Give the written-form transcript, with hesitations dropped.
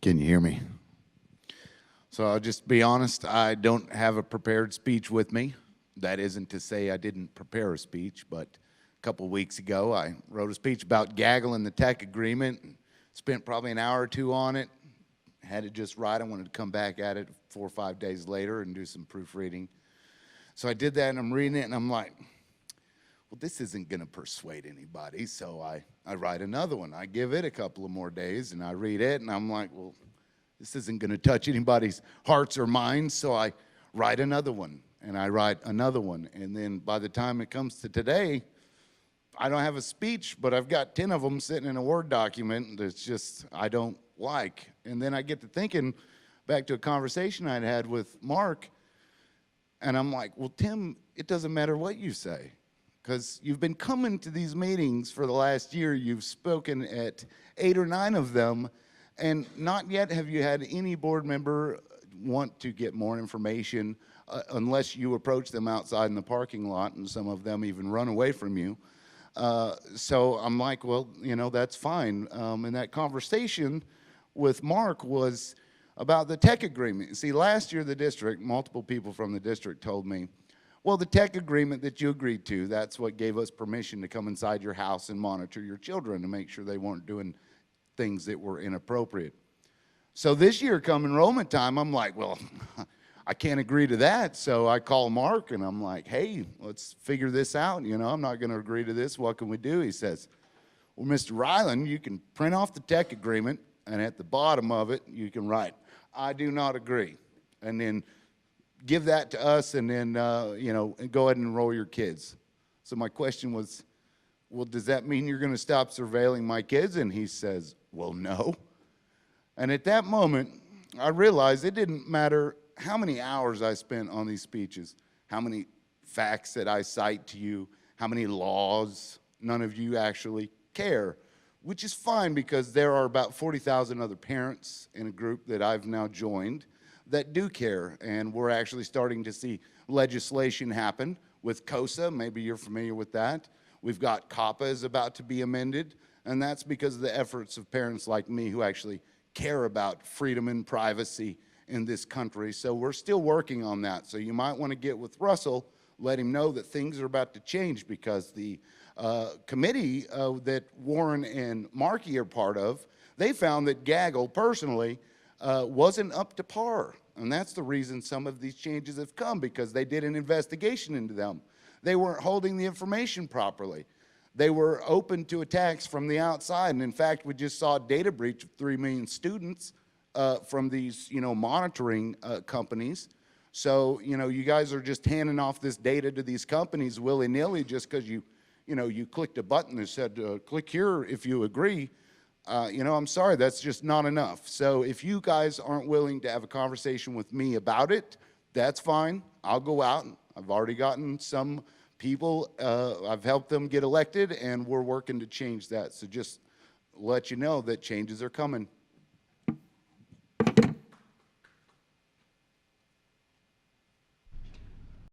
Can you hear me? So I'll just be honest, I don't have a prepared speech with me. That isn't to say I didn't prepare a speech, but a couple of weeks ago I wrote a speech about Gaggle and the tech agreement, and spent probably an hour or two on it. Had it just right. I wanted to come back at it 4 or 5 days later and do some proofreading. So I did that, and I'm reading it, and I'm like, well, this isn't going to persuade anybody, so I write another one. I give it a couple of more days, and I read it, and I'm like, well, this isn't going to touch anybody's hearts or minds, so I write another one, and I write another one. And then by the time it comes to today, I don't have a speech, but I've got 10 of them sitting in a Word document that's just I don't like. And then I get to thinking back to a conversation I'd had with Mark, and I'm like, well, Tim, it doesn't matter what you say, because you've been coming to these meetings for the last year. You've spoken at 8 or 9 of them, and not yet have you had any board member want to get more information unless you approach them outside in the parking lot, and some of them even run away from you. So I'm like, well, you know, that's fine. And that conversation with Mark was about the tech agreement. See, last year the district, multiple people from the district told me, well, the tech agreement that you agreed to, that's what gave us permission to come inside your house and monitor your children to make sure they weren't doing things that were inappropriate. So this year come enrollment time, I'm like, well, I can't agree to that. So I call Mark and I'm like, hey, let's figure this out. You know, I'm not going to agree to this. What can we do? He says, well, Mr. Reiland, you can print off the tech agreement, and at the bottom of it, you can write, I do not agree. And then give that to us, and then, you know, go ahead and enroll your kids. So my question was, well, does that mean you're going to stop surveilling my kids? And he says, well, no. And at that moment, I realized it didn't matter how many hours I spent on these speeches, how many facts that I cite to you, how many laws. None of you actually care, which is fine, because there are about 40,000 other parents in a group that I've now joined that do care, and we're actually starting to see legislation happen with COSA. Maybe you're familiar with that. We've got COPPA is about to be amended, and that's because of the efforts of parents like me who actually care about freedom and privacy in this country. So we're still working on that. So you might want to get with Russell, let him know that things are about to change, because the committee that Warren and Markey are part of, they found that Gaggle personally wasn't up to par. And that's the reason some of these changes have come, because they did an investigation into them. They weren't holding the information properly. They were open to attacks from the outside. And in fact, we just saw a data breach of 3 million students from these, you know, monitoring companies. So, you know, you guys are just handing off this data to these companies willy-nilly just because you know, you clicked a button that said, click here if you agree. You know, I'm sorry, that's just not enough. So if you guys aren't willing to have a conversation with me about it, that's fine. I'll go out. I've already gotten some people, I've helped them get elected, and we're working to change that. So just let you know that changes are coming.